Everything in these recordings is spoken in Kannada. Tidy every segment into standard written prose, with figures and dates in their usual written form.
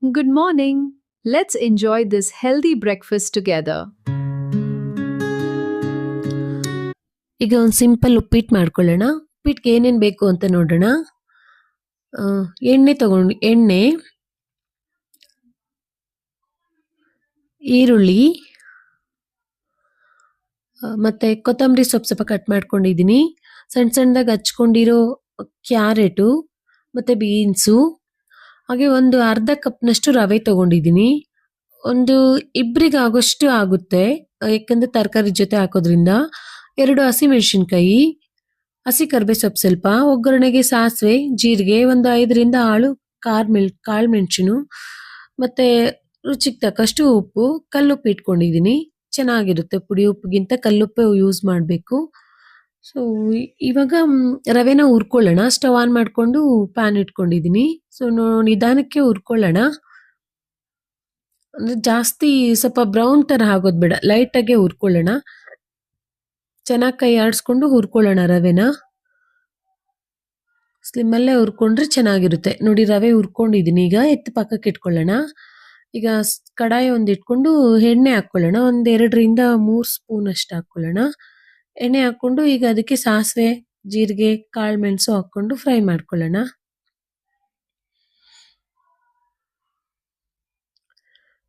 Good morning. Let's enjoy this healthy breakfast together. ಈಗ ಒಂದು ಸಿಂಪಲ್ ಉಪ್ಪಿಟ್ಟು ಮಾಡ್ಕೊಳ್ಳೋಣ. ಉಪ್ಪಿಟ್ಟಿಗೆ ಏನೇನು ಬೇಕು ಅಂತ ನೋಡೋಣ. ಆ, ಎಣ್ಣೆ, ಈರುಳ್ಳಿ, ಮತ್ತೆ ಕೊತ್ತಂಬರಿ ಸ್ವಲ್ಪ ಕಟ್ ಮಾಡ್ಕೊಂಡಿದ್ದೀನಿ. ಸಣ್ಣ ಸಣ್ಣದಾಗಿ ಹಚ್ಕೊಂಡಿರೋ ಕ್ಯಾರೆಟು, ಮತ್ತೆ ಬೀನ್ಸು, ಹಾಗೆ ಒಂದು ಅರ್ಧ ಕಪ್ನಷ್ಟು ರವೆ ತಗೊಂಡಿದ್ದೀನಿ. ಒಂದು ಇಬ್ಬರಿಗಾಗೋಷ್ಟು ಆಗುತ್ತೆ, ಯಾಕಂದ್ರೆ ತರಕಾರಿ ಜೊತೆ ಹಾಕೋದ್ರಿಂದ. 2 ಹಸಿಮೆಣಸಿನ್ಕಾಯಿ, ಹಸಿ ಕರಿಬೇವು ಸ್ವಲ್ಪ, ಒಗ್ಗರಣೆಗೆ ಸಾಸಿವೆ, ಜೀರಿಗೆ, ಒಂದು 5ರಿಂದ 6 ಕಾಳುಮೆಣಸು, ಮತ್ತೆ ರುಚಿಗೆ ತಕ್ಕಷ್ಟು ಉಪ್ಪು, ಕಲ್ಲುಪ್ಪು ಇಟ್ಕೊಂಡಿದ್ದೀನಿ. ಚೆನ್ನಾಗಿರುತ್ತೆ. ಪುಡಿ ಉಪ್ಪಿಗಿಂತ ಕಲ್ಲುಪ್ಪೇ ಯೂಸ್ ಮಾಡಬೇಕು. ಸೊ ಇವಾಗ ರವೆನ ಹುರ್ಕೊಳ್ಳೋಣ. ಸ್ಟವ್ ಆನ್ ಮಾಡಿಕೊಂಡು ಪ್ಯಾನ್ ಇಟ್ಕೊಂಡಿದ್ದೀನಿ. ಸೊ ನಿಧಾನಕ್ಕೆ ಹುರ್ಕೊಳ್ಳೋಣ. ಅಂದ್ರೆ ಜಾಸ್ತಿ ಸ್ವಲ್ಪ ಬ್ರೌನ್ ತರ ಆಗೋದು ಬೇಡ, ಲೈಟ್ ಆಗಿ ಹುರ್ಕೊಳ್ಳೋಣ. ಚೆನ್ನಾಗಿ ಕೈ ಆಡಿಸ್ಕೊಂಡು ಹುರ್ಕೊಳ್ಳೋಣ ರವೆನ. ಸ್ಲಿಮ್ಮಲ್ಲೇ ಹುರ್ಕೊಂಡ್ರೆ ಚೆನ್ನಾಗಿರುತ್ತೆ. ನೋಡಿ ರವೆ ಹುರ್ಕೊಂಡಿದ್ದೀನಿ. ಈಗ ಎತ್ತು ಪಕ್ಕಕ್ಕೆ ಇಟ್ಕೊಳ್ಳೋಣ. ಈಗ ಕಡಾಯಿ ಒಂದು ಇಟ್ಕೊಂಡು ಎಣ್ಣೆ ಹಾಕ್ಕೊಳ್ಳೋಣ. ಒಂದು 2ರಿಂದ 3 ಸ್ಪೂನ್ ಅಷ್ಟು ಹಾಕ್ಕೊಳ್ಳೋಣ. ಎಣ್ಣೆ ಹಾಕ್ಕೊಂಡು ಈಗ ಅದಕ್ಕೆ ಸಾಸಿವೆ, ಜೀರಿಗೆ, ಕಾಳು ಮೆಣಸು ಹಾಕ್ಕೊಂಡು ಫ್ರೈ ಮಾಡ್ಕೊಳ್ಳೋಣ.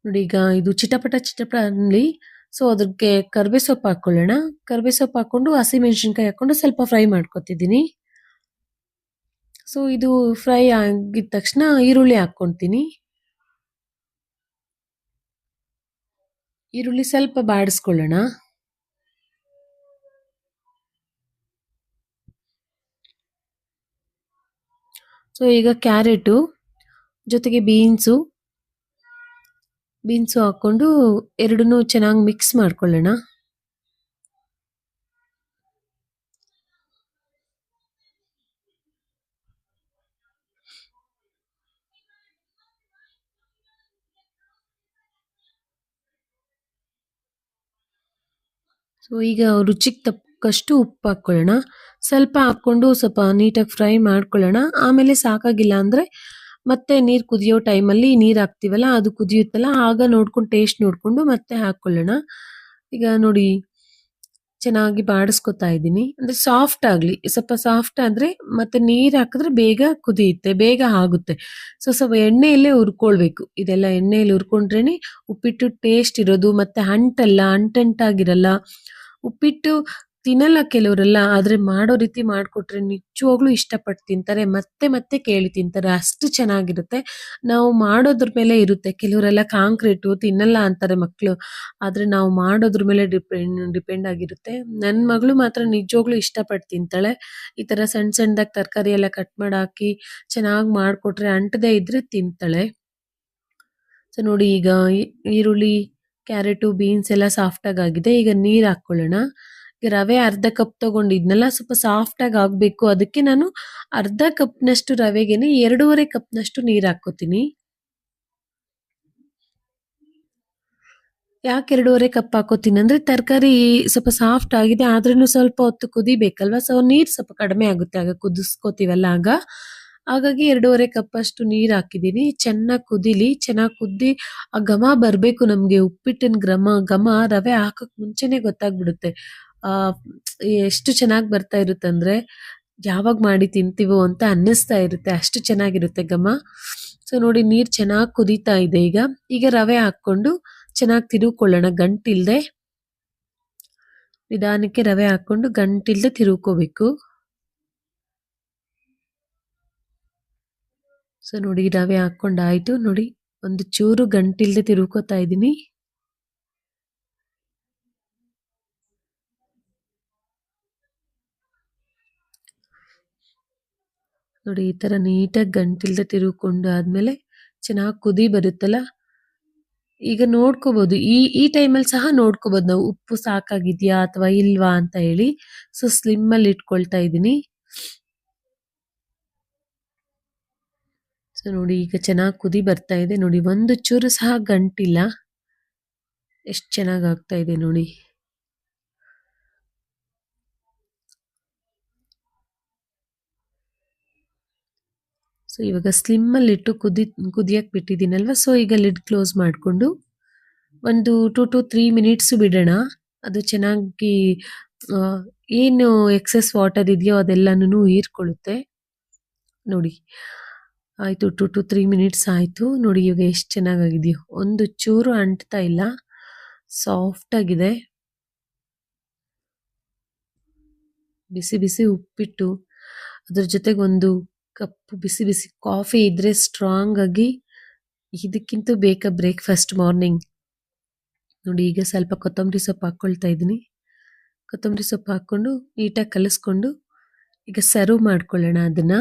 ನೋಡಿ ಈಗ ಇದು ಚಿಟಪಟ ಅನ್ಲಿ. ಸೊ ಅದಕ್ಕೆ ಕರ್ಬೇವು ಸೊಪ್ಪು ಹಾಕ್ಕೊಳ್ಳೋಣ. ಕರ್ಬೇವು ಸೊಪ್ಪು ಹಾಕ್ಕೊಂಡು ಹಸಿಮೆಣಸಿನ್ಕಾಯಿ ಹಾಕ್ಕೊಂಡು ಸ್ವಲ್ಪ ಫ್ರೈ ಮಾಡ್ಕೊತಿದ್ದೀನಿ. ಸೊ ಇದು ಫ್ರೈ ಆಗಿದ ತಕ್ಷಣ ಈರುಳ್ಳಿ ಹಾಕ್ಕೊಂತೀನಿ. ಈರುಳ್ಳಿ ಸ್ವಲ್ಪ ಬಾಡಿಸ್ಕೊಳ್ಳೋಣ. ಸೊ ಈಗ ಕ್ಯಾರೆಟು ಜೊತೆಗೆ ಬೀನ್ಸು ಹಾಕ್ಕೊಂಡು ಎರಡನ್ನೂ ಚೆನ್ನಾಗಿ ಮಿಕ್ಸ್ ಮಾಡ್ಕೊಳ್ಳೋಣ. ಸೊ ಈಗ ರುಚಿಗೆ ತಕ್ಕಷ್ಟು ಉಪ್ಪು ಹಾಕ್ಕೊಳ್ಳೋಣ. ಸ್ವಲ್ಪ ಹಾಕ್ಕೊಂಡು ಸ್ವಲ್ಪ ನೀಟಾಗಿ ಫ್ರೈ ಮಾಡ್ಕೊಳ್ಳೋಣ. ಆಮೇಲೆ ಸಾಕಾಗಿಲ್ಲ ಅಂದರೆ ಮತ್ತೆ ನೀರು ಕುದಿಯೋ ಟೈಮಲ್ಲಿ ನೀರು ಹಾಕ್ತೀವಲ್ಲ, ಅದು ಕುದಿಯುತ್ತಲ್ಲ, ಆಗ ನೋಡ್ಕೊಂಡು ಟೇಸ್ಟ್ ನೋಡಿಕೊಂಡು ಮತ್ತೆ ಹಾಕ್ಕೊಳ್ಳೋಣ. ಈಗ ನೋಡಿ ಚೆನ್ನಾಗಿ ಬಾಡಿಸ್ಕೊತಾ ಇದ್ದೀನಿ. ಅಂದರೆ ಸಾಫ್ಟ್ ಆಗಲಿ, ಸ್ವಲ್ಪ ಸಾಫ್ಟ್ ಆದರೆ ಮತ್ತೆ ನೀರು ಹಾಕಿದ್ರೆ ಬೇಗ ಕುದಿಯುತ್ತೆ, ಬೇಗ ಆಗುತ್ತೆ. ಸೊ ಸ್ವಲ್ಪ ಎಣ್ಣೆಯಲ್ಲೇ ಹುರ್ಕೊಳ್ಬೇಕು. ಇದೆಲ್ಲ ಎಣ್ಣೆಯಲ್ಲಿ ಹುರ್ಕೊಂಡ್ರೇನೆ ಉಪ್ಪಿಟ್ಟು ಟೇಸ್ಟ್ ಇರೋದು, ಮತ್ತೆ ಅಂಟಂಟಾಗಿರಲ್ಲ. ಉಪ್ಪಿಟ್ಟು ತಿನ್ನಲ್ಲ ಕೆಲವರೆಲ್ಲ, ಆದ್ರೆ ಮಾಡೋ ರೀತಿ ಮಾಡಿಕೊಟ್ರೆ ನಿಜವಾಗ್ಲೂ ಇಷ್ಟಪಟ್ಟು ತಿಂತಾರೆ, ಮತ್ತೆ ಮತ್ತೆ ಕೇಳಿ ತಿಂತಾರೆ. ಅಷ್ಟು ಚೆನ್ನಾಗಿರುತ್ತೆ. ನಾವು ಮಾಡೋದ್ರ ಮೇಲೆ ಇರುತ್ತೆ. ಕೆಲವರೆಲ್ಲ ಕಾಂಕ್ರೀಟು ತಿನ್ನಲ್ಲ ಅಂತಾರೆ ಮಕ್ಕಳು, ಆದ್ರೆ ನಾವು ಮಾಡೋದ್ರ ಮೇಲೆ ಡಿಪೆಂಡ್ ಆಗಿರುತ್ತೆ. ನನ್ನ ಮಗಳು ಮಾತ್ರ ನಿಜವಾಗ್ಲೂ ಇಷ್ಟಪಟ್ಟು ತಿಂತಾಳೆ. ಈ ತರ ಸಣ್ಣ ಸಣ್ಣದಾಗಿ ತರಕಾರಿ ಎಲ್ಲ ಕಟ್ ಮಾಡಿ ಹಾಕಿ ಚೆನ್ನಾಗಿ ಮಾಡಿಕೊಟ್ರೆ ಅಂಟದೇ ಇದ್ರೆ ತಿಂತಾಳೆ. ಸೊ ನೋಡಿ ಈಗ ಈರುಳ್ಳಿ, ಕ್ಯಾರೆಟು, ಬೀನ್ಸ್ ಎಲ್ಲ ಸಾಫ್ಟಾಗಿ ಆಗಿದೆ. ಈಗ ನೀರು ಹಾಕ್ಕೊಳ್ಳೋಣ. ಈಗ ರವೆ ಅರ್ಧ ಕಪ್ ತಗೊಂಡಿದ್ನಲ್ಲ, ಸ್ವಲ್ಪ ಸಾಫ್ಟಾಗಿ ಆಗಬೇಕು. ಅದಕ್ಕೆ ನಾನು ಅರ್ಧ ಕಪ್ನಷ್ಟು ರವೆಗೆನೆ 2.5 ಕಪ್ನಷ್ಟು ನೀರು ಹಾಕ್ಕೋತೀನಿ. ಯಾಕೆ 2.5 ಕಪ್ ಹಾಕೋತೀನಿ ಅಂದ್ರೆ ತರಕಾರಿ ಸ್ವಲ್ಪ ಸಾಫ್ಟ್ ಆಗಿದೆ, ಆದ್ರೂ ಸ್ವಲ್ಪ ಹೊತ್ತು ಕುದಿಬೇಕಲ್ವಾ. ಸೊ ನೀರು ಸ್ವಲ್ಪ ಕಡಿಮೆ ಆಗುತ್ತೆ ಆಗ ಕುದಿಸ್ಕೋತೀವಲ್ಲ ಆಗ. ಹಾಗಾಗಿ 2.5 ಕಪ್ ಅಷ್ಟು ನೀರು ಹಾಕಿದ್ದೀನಿ. ಚೆನ್ನಾಗಿ ಕುದಿಲಿ. ಚೆನ್ನಾಗಿ ಕುದ್ದಿ ಆ ಘಮ ಬರಬೇಕು ನಮಗೆ. ಉಪ್ಪಿಟ್ಟಿನ ಘಮ ರವೆ ಹಾಕಕ್ ಮುಂಚೆನೆ ಗೊತ್ತಾಗ್ಬಿಡುತ್ತೆ. ಆ ಎಷ್ಟು ಚೆನ್ನಾಗಿ ಬರ್ತಾ ಇರುತ್ತಂದ್ರೆ ಯಾವಾಗ ಮಾಡಿ ತಿಂತೀವೋ ಅಂತ ಅನ್ನಿಸ್ತಾ ಇರುತ್ತೆ. ಅಷ್ಟು ಚೆನ್ನಾಗಿರುತ್ತೆ ಘಮ. ಸೊ ನೋಡಿ ನೀರು ಚೆನ್ನಾಗಿ ಕುದೀತಾ ಇದೆ. ಈಗ ರವೆ ಹಾಕ್ಕೊಂಡು ಚೆನ್ನಾಗಿ ತಿರುವ್ಕೊಳ್ಳೋಣ ಗಂಟಿಲ್ದೆ. ನಿಧಾನಕ್ಕೆ ರವೆ ಹಾಕ್ಕೊಂಡು ಗಂಟಿಲ್ದೆ ತಿರುವ್ಕೋಬೇಕು. ಸೊ ನೋಡಿ ರವೆ ಹಾಕ್ಕೊಂಡಾಯ್ತು. ನೋಡಿ ಒಂದು ಚೂರು ಗಂಟಿಲ್ದೆ ತಿರುವ್ಕೋತಾ ಇದ್ದೀನಿ. ನೋಡಿ ಈ ತರ ನೀಟಾಗಿ ಗಂಟಿಲ್ದೆ ತಿರುವ್ಕೊಂಡು ಆದ್ಮೇಲೆ ಚೆನ್ನಾಗಿ ಕುದಿ ಬರುತ್ತಲ್ಲ, ಈಗ ನೋಡ್ಕೋಬಹುದು. ಈ ಟೈಮಲ್ಲಿ ಸಹ ನೋಡ್ಕೋಬಹುದು ನಾವು ಉಪ್ಪು ಸಾಕಾಗಿದ್ಯಾ ಅಥವಾ ಇಲ್ವಾ ಅಂತ ಹೇಳಿ. ಸೊ ಸ್ಲಿಮ್ ಅಲ್ಲಿ ಇಟ್ಕೊಳ್ತಾ ಇದ್ದೀನಿ. ಸೊ ನೋಡಿ ಈಗ ಚೆನ್ನಾಗಿ ಕುದಿ ಬರ್ತಾ ಇದೆ. ನೋಡಿ ಒಂದು ಚೂರು ಸಹ ಗಂಟಿಲ್ಲ. ಎಷ್ಟು ಚೆನ್ನಾಗಿ ಆಗ್ತಾ ಇದೆ ನೋಡಿ. ಸೊ ಇವಾಗ ಸ್ಲಿಮ್ಮಲ್ಲಿಟ್ಟು ಕುದಿಯಕ್ಕೆ ಬಿಟ್ಟಿದ್ದೀನಲ್ವ, ಸೊ ಈಗ ಲಿಡ್ ಕ್ಲೋಸ್ ಮಾಡಿಕೊಂಡು ಒಂದು 2 to 3 ಮಿನಿಟ್ಸು ಬಿಡೋಣ. ಅದು ಚೆನ್ನಾಗಿ ಏನು ಎಕ್ಸೆಸ್ ವಾಟರ್ ಇದೆಯೋ ಅದೆಲ್ಲನೂ ಹೀರ್ಕೊಳ್ಳುತ್ತೆ. ನೋಡಿ ಆಯಿತು, 2 to 3 ಮಿನಿಟ್ಸ್ ಆಯಿತು. ನೋಡಿ ಇವಾಗ ಎಷ್ಟು ಚೆನ್ನಾಗಾಗಿದೆಯೋ, ಒಂದು ಚೂರು ಅಂಟ್ತಾ ಇಲ್ಲ, ಸಾಫ್ಟಾಗಿದೆ. ಬಿಸಿ ಬಿಸಿ ಉಪ್ಪಿಟ್ಟು, ಅದ್ರ ಜೊತೆಗೆ ಒಂದು ಕಪ್ ಬಿಸಿ ಬಿಸಿ ಕಾಫಿ ಇದ್ರೆ ಸ್ಟ್ರಾಂಗ್ ಆಗಿ ಇದಕ್ಕಿಂತ ಬೇಕಾ ಬ್ರೇಕ್ಫಾಸ್ಟ್ ಮಾರ್ನಿಂಗ್. ನೋಡಿ ಈಗ ಸ್ವಲ್ಪ ಕೊತ್ತಂಬರಿ ಸೊಪ್ಪು ಹಾಕ್ಕೊಳ್ತಾ ಇದ್ದೀನಿ. ಕೊತ್ತಂಬರಿ ಸೊಪ್ಪು ಹಾಕ್ಕೊಂಡು ನೀಟಾಗಿ ಕಲಿಸ್ಕೊಂಡು ಈಗ ಸರ್ವ್ ಮಾಡ್ಕೊಳ್ಳೋಣ ಅದನ್ನ.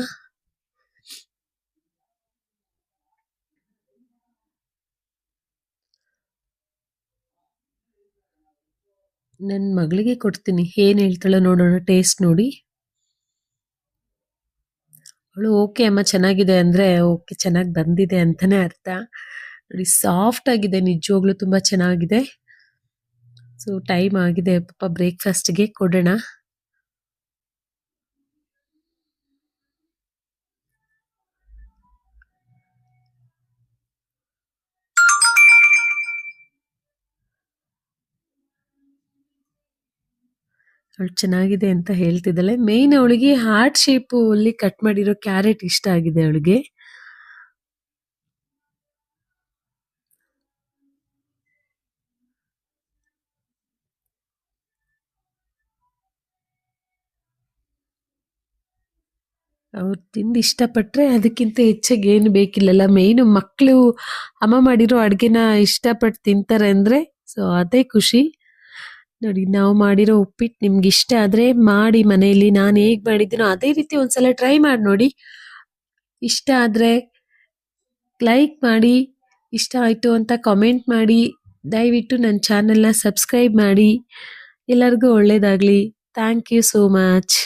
ನನ್ನ ಮಗಳಿಗೆ ಕೊಡ್ತೀನಿ, ಏನು ಹೇಳ್ತಾಳೋ ನೋಡೋಣ, ಟೇಸ್ಟ್ ನೋಡಿ. ಅವಳು ಓಕೆ ಅಮ್ಮ ಚೆನ್ನಾಗಿದೆ ಅಂದರೆ ಓಕೆ ಚೆನ್ನಾಗಿ ಬಂದಿದೆ ಅಂತಾನೆ ಅರ್ಥ. ನೋಡಿ ಸಾಫ್ಟ್ ಆಗಿದೆ, ನಿಜವಾಗ್ಲೂ ತುಂಬ ಚೆನ್ನಾಗಿದೆ. ಸೊ ಟೈಮ್ ಆಗಿದೆ ಪಾಪ ಬ್ರೇಕ್ಫಾಸ್ಟ್ಗೆ ಕೊಡೋಣ. ಅವಳು ಚೆನ್ನಾಗಿದೆ ಅಂತ ಹೇಳ್ತಿದ್ದಾಳೆ. ಮೇಯ್ನ್ ಅವಳಿಗೆ ಹಾರ್ಟ್ ಶೇಪು ಅಲ್ಲಿ ಕಟ್ ಮಾಡಿರೋ ಕ್ಯಾರೆಟ್ ಇಷ್ಟ ಆಗಿದೆ ಅವಳಿಗೆ. ಅವ್ರು ತಿಂದು ಇಷ್ಟಪಟ್ಟರೆ ಅದಕ್ಕಿಂತ ಹೆಚ್ಚಾಗಿ ಏನು ಬೇಕಿಲ್ಲಲ್ಲ. ಮೇಯ್ನು ಮಕ್ಕಳು ಅಮ್ಮ ಮಾಡಿರೋ ಅಡುಗೆನ ಇಷ್ಟಪಟ್ಟು ತಿಂತಾರೆ ಅಂದರೆ ಸೊ ಅದೇ ಖುಷಿ. ನೋಡಿ ನಾವು ಮಾಡಿರೋ ಉಪ್ಪಿಟ್ಟು ನಿಮ್ಗೆ ಇಷ್ಟ ಆದರೆ ಮಾಡಿ ಮನೆಯಲ್ಲಿ ನಾನು ಹೇಗೆ ಮಾಡಿದ್ದೀನೋ ಅದೇ ರೀತಿ ಒಂದ್ಸಲ ಟ್ರೈ ಮಾಡಿ ನೋಡಿ. ಇಷ್ಟ ಆದರೆ ಲೈಕ್ ಮಾಡಿ, ಇಷ್ಟ ಆಯಿತು ಅಂತ ಕಾಮೆಂಟ್ ಮಾಡಿ, ದಯವಿಟ್ಟು ನನ್ನ ಚಾನಲ್ನ ಸಬ್ಸ್ಕ್ರೈಬ್ ಮಾಡಿ. ಎಲ್ಲರಿಗೂ ಒಳ್ಳೆಯದಾಗಲಿ. Thank you so much.